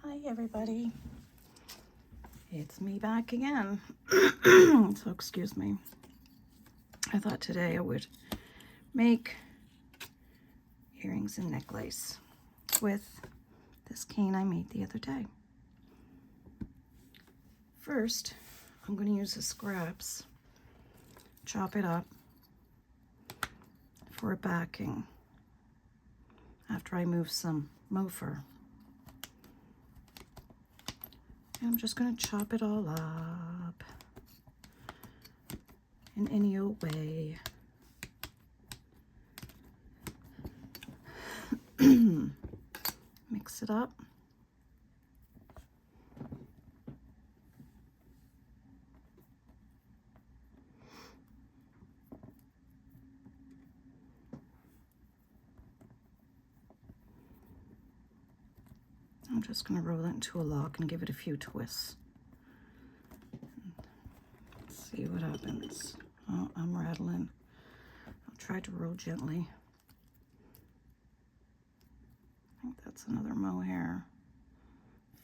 Hi everybody, it's me back again. So excuse me. I thought today I would make earrings and necklace with this cane I made the other day. First, I'm going to use the scraps, chop it up for a backing after I move some mohair. And I'm just going to chop it all up in any old way. Mix it up. I'm just going to roll it into a lock and give it a few twists. Let's see what happens. Oh, I'm rattling. I'll try to roll gently. I think that's another mohair,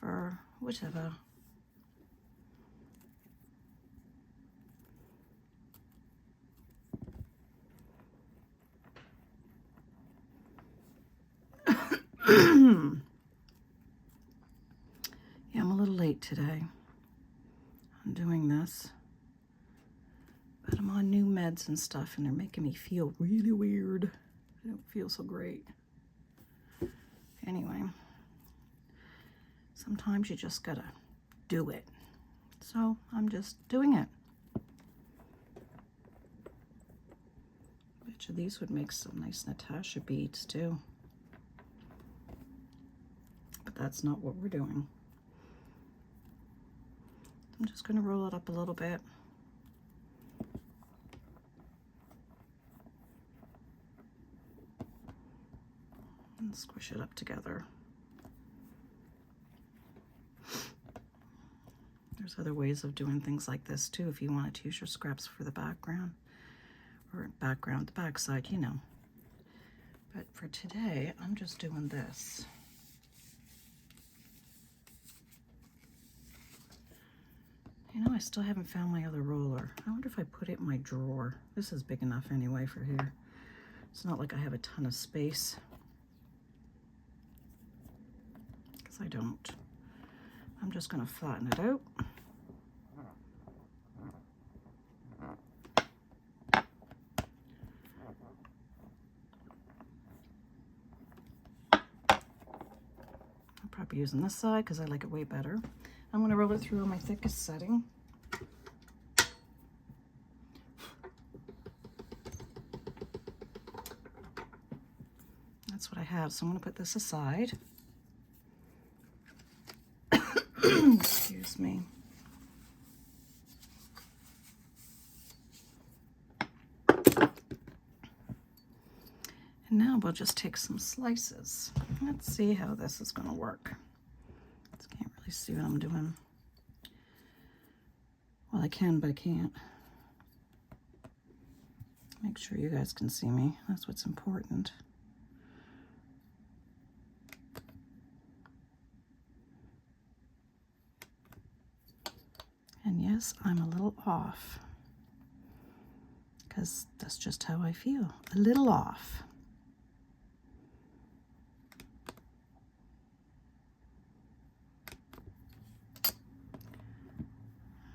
fur, whichever. Yeah, I'm a little late today on doing this, but I'm on new meds and stuff and they're making me feel really weird. I don't feel so great. Anyway, sometimes you just gotta do it. So I'm just doing it. Bet you these would make some nice Natasha beads too. But that's not what we're doing. I'm just going to roll it up a little bit. And squish it up together. There's other ways of doing things like this too if you wanted to use your scraps for the background. Or background, the backside, you know. But for today, I'm just doing this. You know, I still haven't found my other roller. I wonder if I put it in my drawer. This is big enough anyway for here. It's not like I have a ton of space. Because I don't. I'm just going to flatten it out. I'll probably be using this side because I like it way better. I'm going to roll it through on my thickest setting. That's what I have, so I'm going to put this aside. Excuse me. And now we'll just take some slices. Let's see how this is going to work. Can't really see what I'm doing. Well, I can, but I can't. Make sure you guys can see me. That's what's important. And yes, I'm a little off. Because that's just how I feel. A little off.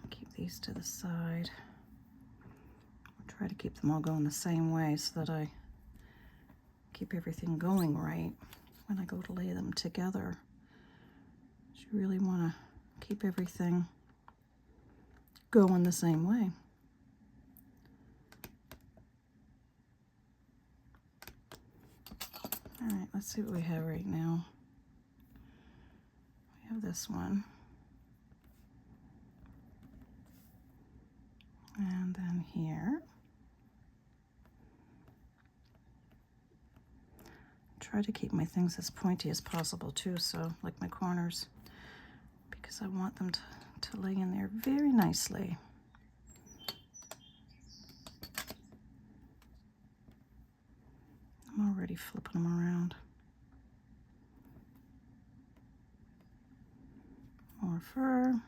Keep these to the side. I'll try to keep them all going the same way so that I keep everything going right when I go to lay them together. You really want to keep everything going the same way. All right, let's see what we have right now. We have this one. And then here. Try to keep my things as pointy as possible too, so like my corners, because I want them to lay in there very nicely. I'm already flipping them around. more fur.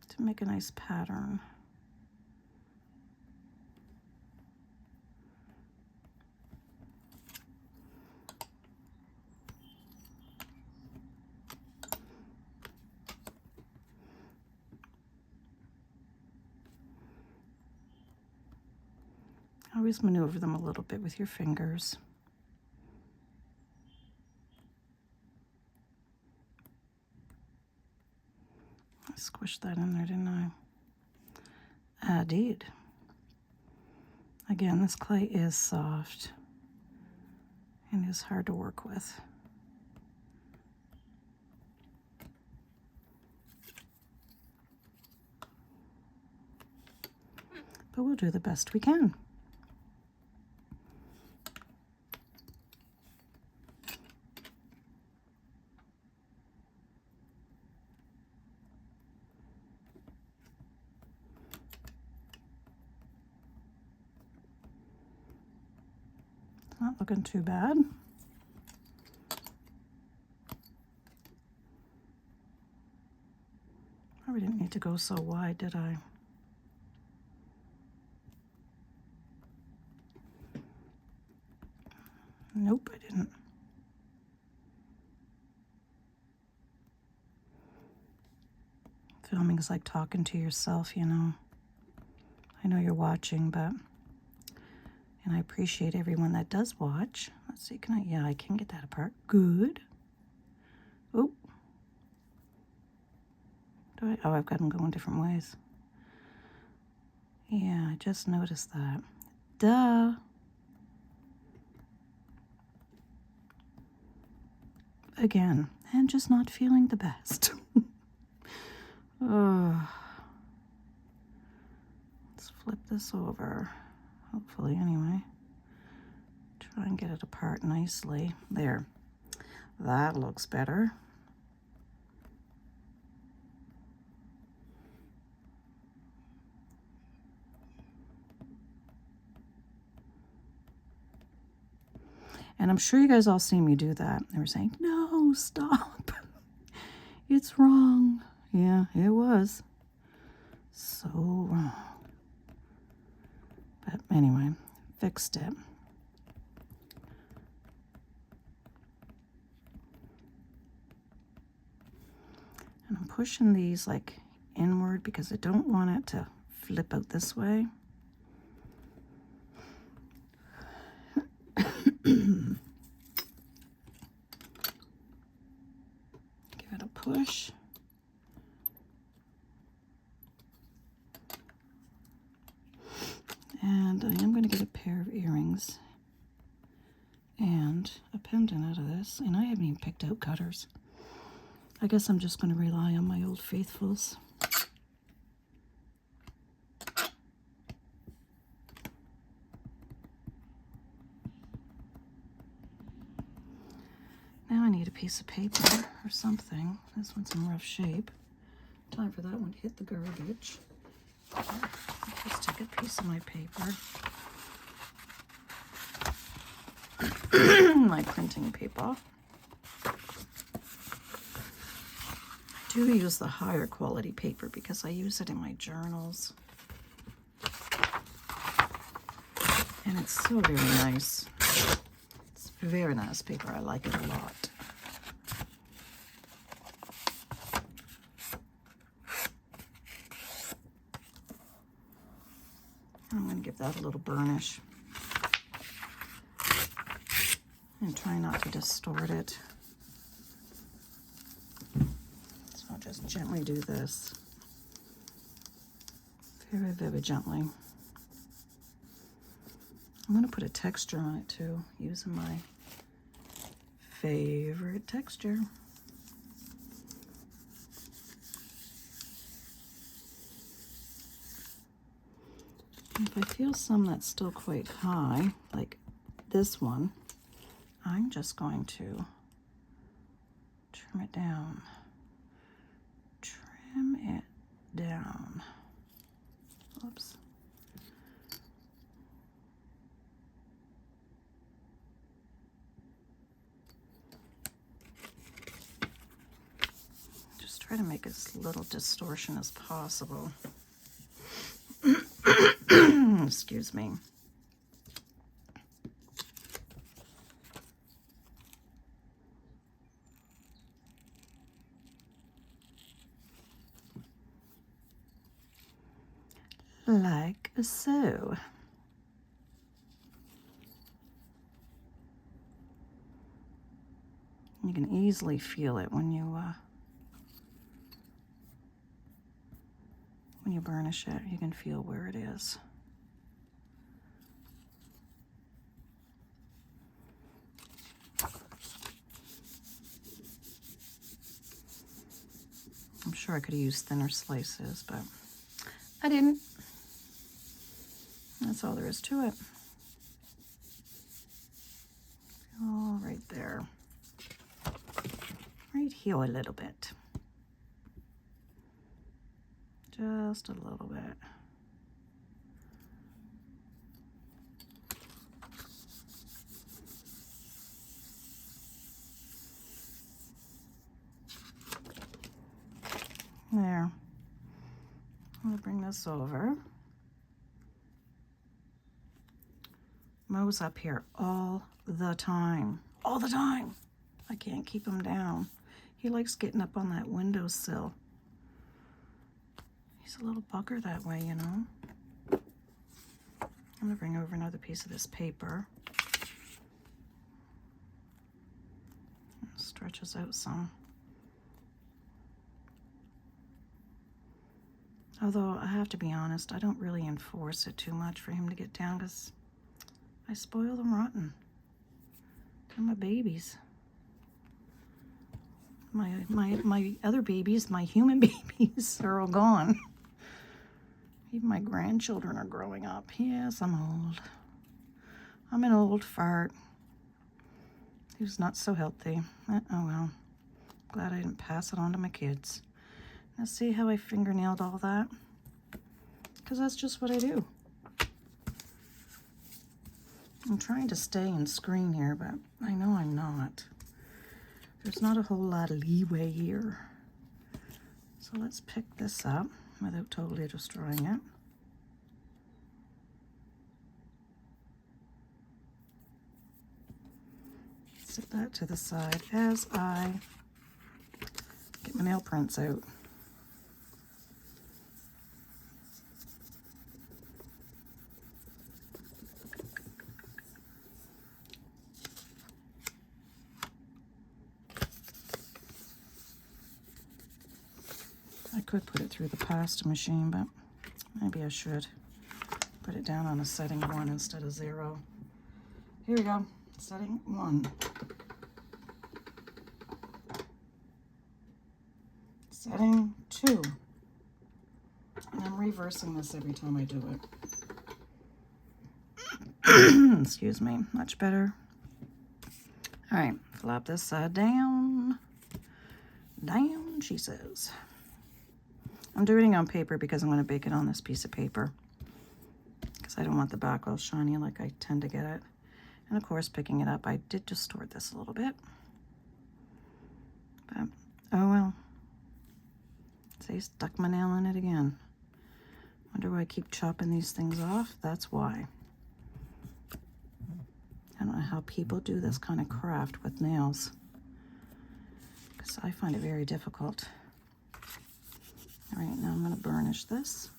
To make a nice pattern. Always maneuver them a little bit with your fingers. I squished that in there, didn't I? I did. Again, this clay is soft and is hard to work with. But we'll do the best we can. Not looking too bad. Probably didn't need to go so wide, did I? Nope, I didn't. Filming is like talking to yourself, you know. I know you're watching, but... And I appreciate everyone that does watch. Let's see, can I? Yeah, I can get that apart. Good. Oh. Do I? Oh, I've got them going different ways. Yeah, I just noticed that. Duh. Again, and just not feeling the best. Oh. Let's flip this over. Hopefully, anyway. Try and get it apart nicely. There. That looks better. And I'm sure you guys all seen me do that. They were saying, no, stop. It's wrong. Yeah, it was. So wrong. But anyway, fixed it. And I'm pushing these like inward because I don't want it to flip out this way. Give it a push. And I am going to get a pair of earrings and a pendant out of this. And I haven't even picked out cutters. I guess I'm just going to rely on my old faithfuls. Now I need a piece of paper or something. This one's in rough shape. Time for that one to hit the garbage. Just take a piece of my paper. My printing paper. I do use the higher quality paper because I use it in my journals. And it's so very nice. It's very nice paper. I like it a lot. I'm going to give that a little burnish. And try not to distort it. So I'll just gently do this. Very, very gently. I'm going to put a texture on it too, using my favorite texture. If I feel some that's still quite high, like this one, I'm just going to trim it down. Trim it down. Oops. Try to make as little distortion as possible. Excuse me. Like so. You can easily feel it when you burnish it. You can feel where it is. I'm sure I could have used thinner slices, but I didn't. That's all there is to it. All right there. Right here a little bit. Just a little bit. There. I'll bring this over. Mo's up here all the time. All the time. I can't keep him down. He likes getting up on that windowsill. He's a little bugger that way, you know. I'm gonna bring over another piece of this paper. It stretches out some. Although, I have to be honest, I don't really enforce it too much for him to get down because I spoil them rotten. They're my babies. My other babies, my human babies, are all gone. Even my grandchildren are growing up. Yes, I'm old. I'm an old fart who's not so healthy. Oh well. Glad I didn't pass it on to my kids. Now see how I fingernailed all that? Because that's just what I do. I'm trying to stay in screen here, but I know I'm not. There's not a whole lot of leeway here. So let's pick this up without totally destroying it. Set that to the side as I get my nail prints out. I could put it through the pasta machine, but maybe I should put it down on a setting 1 instead of 0. Here we go, setting 1. Setting 2. And I'm reversing this every time I do it. Excuse me, much better. All right, flop this side down. Down, she says. I'm doing it on paper because I'm going to bake it on this piece of paper. Because I don't want the back all shiny like I tend to get it. And of course, picking it up, I did distort this a little bit. But, oh well. See, stuck my nail in it again. Wonder why I keep chopping these things off? That's why. I don't know how people do this kind of craft with nails. Because I find it very difficult. All right, now I'm going to burnish this.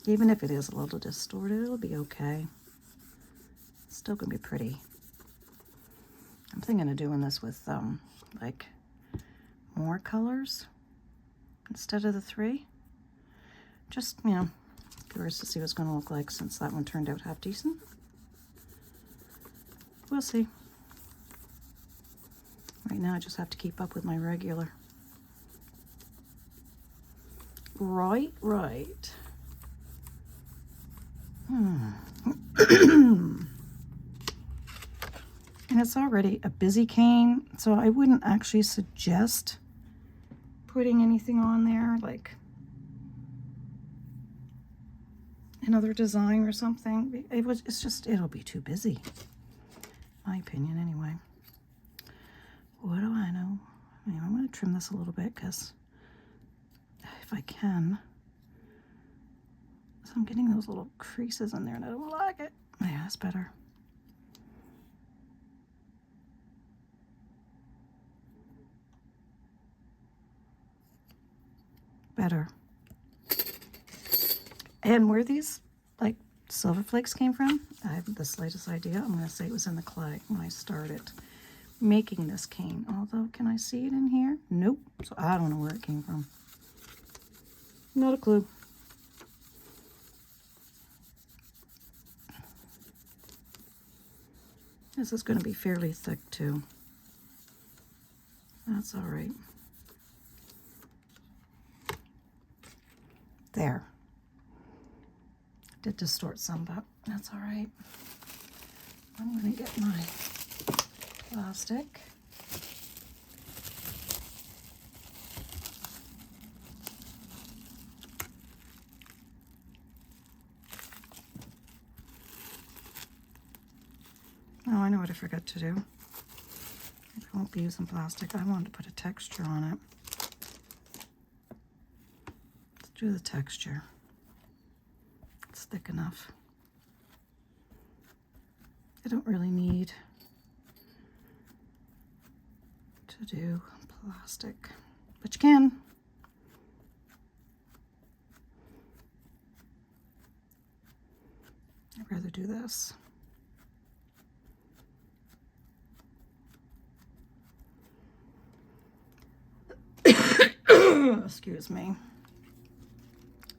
Even if it is a little distorted, it'll be okay. It's still going to be pretty. I'm thinking of doing this with, like, more colors instead of the 3. Just, you know, curious to see what it's going to look like since that one turned out half decent. We'll see. Right now, I just have to keep up with my regular. Right. And it's already a busy cane, so I wouldn't actually suggest putting anything on there, like another design or something. It'll be too busy. My opinion, anyway. What do I know? I mean, I'm going to trim this a little bit because if I can. So I'm getting those little creases in there and I don't like it. Yeah, that's better. Better. And where these like silver flakes came from, I haven't the slightest idea. I'm going to say it was in the clay when I started making this cane. Although, can I see it in here? Nope. So I don't know where it came from. Not a clue. This is going to be fairly thick too. That's all right. There. Did distort some, but that's all right. I'm going to get my plastic. Oh, I know what I forgot to do. I won't be using plastic. I wanted to put a texture on it. Let's do the texture. It's thick enough. I don't really need to do plastic, but you can. I'd rather do this. Excuse me.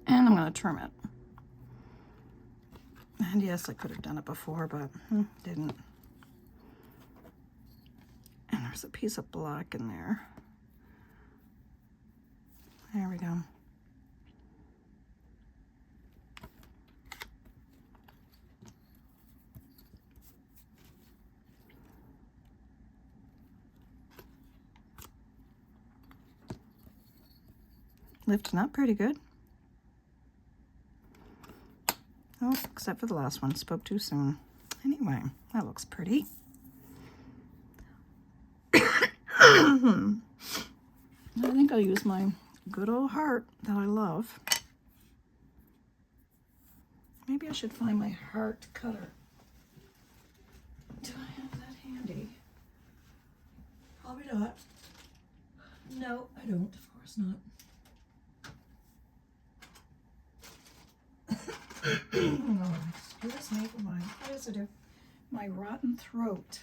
And I'm going to trim it. And yes, I could have done it before, but didn't. And there's a piece of black in there. There we go. Lifting up pretty good. Oh, except for the last one, spoke too soon. Anyway, that looks pretty. I think I'll use my good old heart that I love. Maybe I should find my heart cutter. Do I have that handy? Probably not. No, I don't. Of course not. Oh, excuse me for my rotten throat.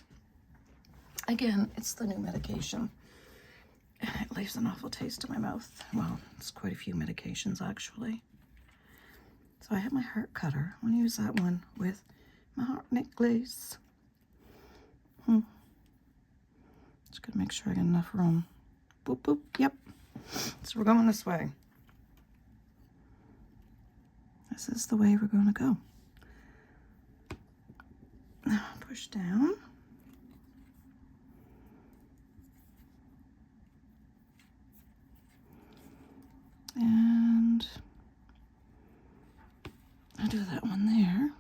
Again, it's the new medication. It leaves an awful taste in my mouth. Well, it's quite a few medications actually. So I have my heart cutter. I'm going to use that one with my heart necklace. Just going to make sure I got enough room. Boop, boop, yep. So we're going this way. This is the way we're going to go. Push down. And I'll do that one there.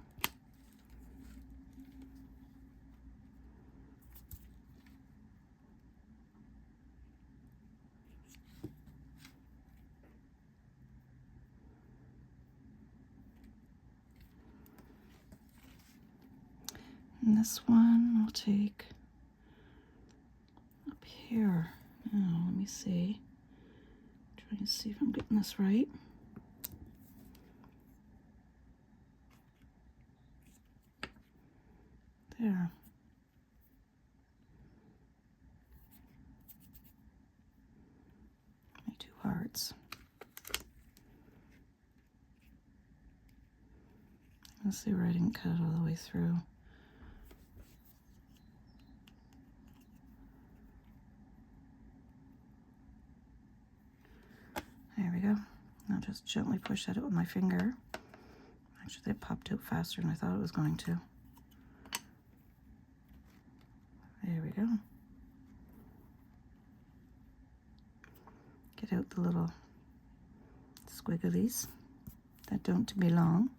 And this one I'll take up here. Now, let me see. Trying to see if I'm getting this right. There. My two hearts. Let's see where I didn't cut it all the way through. There we go. I'll just gently push at it with my finger. Actually, it popped out faster than I thought it was going to. There we go. Get out the little squigglies that don't belong.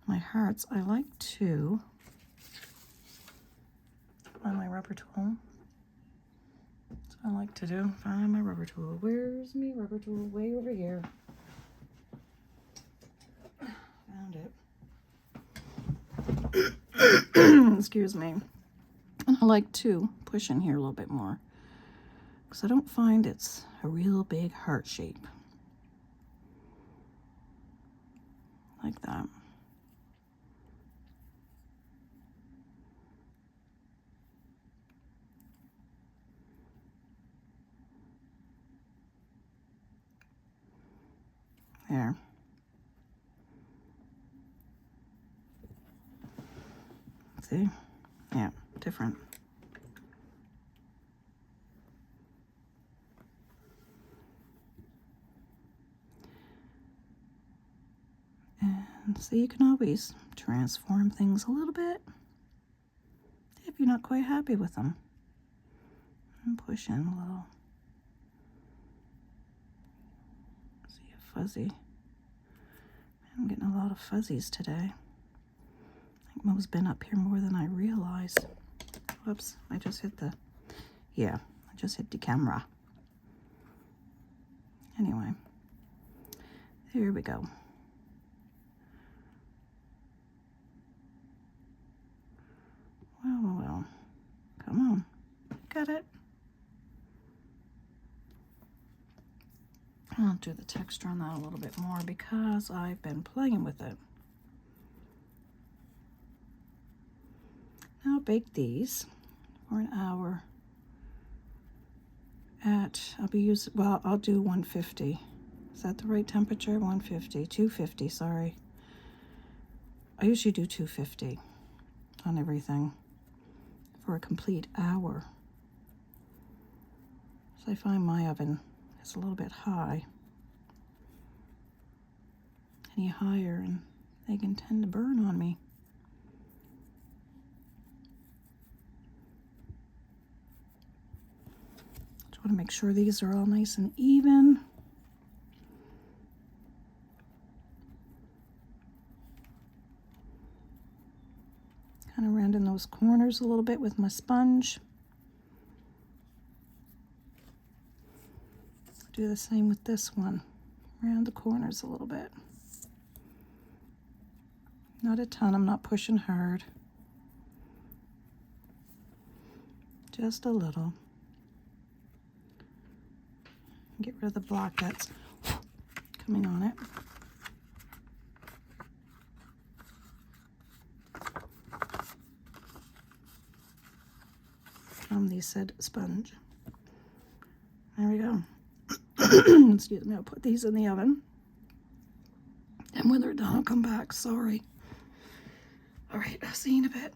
My hearts, I like to, on my rubber tool, so I like to do. Find my rubber tool. Where's me rubber tool? Way over here. Found it. Excuse me. And I like to push in here a little bit more because I don't find it's a real big heart shape. Like that. There. See? Yeah, different. And so you can always transform things a little bit if you're not quite happy with them. And push in a little. See a fuzzy. I'm getting a lot of fuzzies today. I think Mo's been up here more than I realized. Whoops, I just hit the, yeah, I just hit the camera. Anyway, here we go. Well, come on, got it. I'll do the texture on that a little bit more because I've been playing with it. Now bake these for an hour at, I'll do 150. Is that the right temperature? 150, 250, sorry. I usually do 250 on everything for a complete hour. So I find my oven is a little bit high. Any higher and they can tend to burn on me. Just want to make sure these are all nice and even. Kind of rounding those corners a little bit with my sponge. Do the same with this one. Round the corners a little bit. Not a ton, I'm not pushing hard. Just a little. Get rid of the block that's coming on it. From the said sponge. There we go. Excuse me, I'll put these in the oven. And when they're done, I'll come back. Sorry. All right, I'll see you in a bit.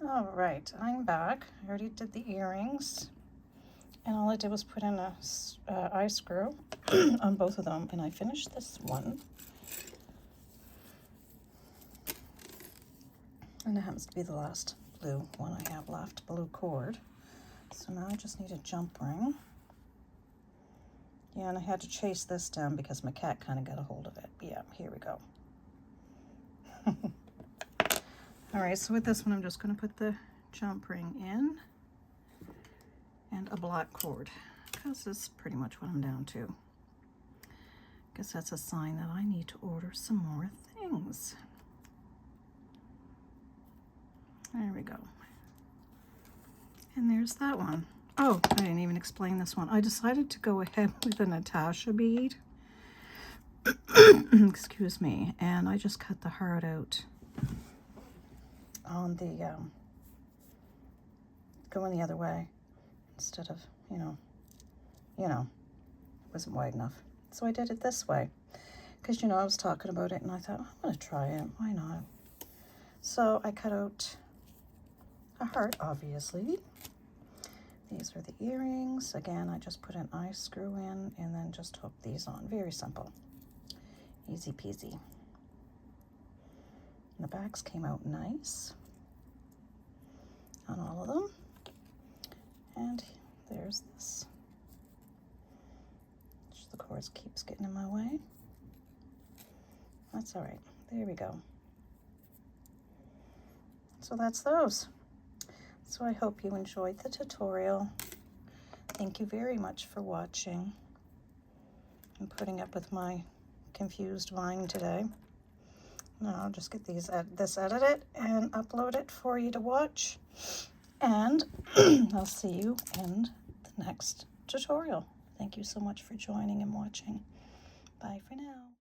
All right, I'm back. I already did the earrings. And all I did was put in a eye screw on both of them. And I finished this one. And it happens to be the last blue one I have left, blue cord. So now I just need a jump ring. Yeah, and I had to chase this down because my cat kind of got a hold of it. Yeah, here we go. All right, so with this one, I'm just going to put the jump ring in and a black cord because that's pretty much what I'm down to. Guess that's a sign that I need to order some more things. There we go. And there's that one. Oh, I didn't even explain this one. I decided to go ahead with a Natasha bead. Excuse me. And I just cut the heart out on the, going the other way instead of, you know, it wasn't wide enough. So I did it this way because, I was talking about it and I thought, I'm going to try it. Why not? So I cut out a heart, obviously. These are the earrings. Again, I just put an eye screw in and then just hook these on. Very simple. Easy peasy. And the backs came out nice on all of them. And there's this. Just the cord keeps getting in my way. That's all right. There we go. So that's those. So I hope you enjoyed the tutorial. Thank you very much for watching and putting up with my confused vine today. Now I'll just get this edited and upload it for you to watch. And I'll see you in the next tutorial. Thank you so much for joining and watching. Bye for now.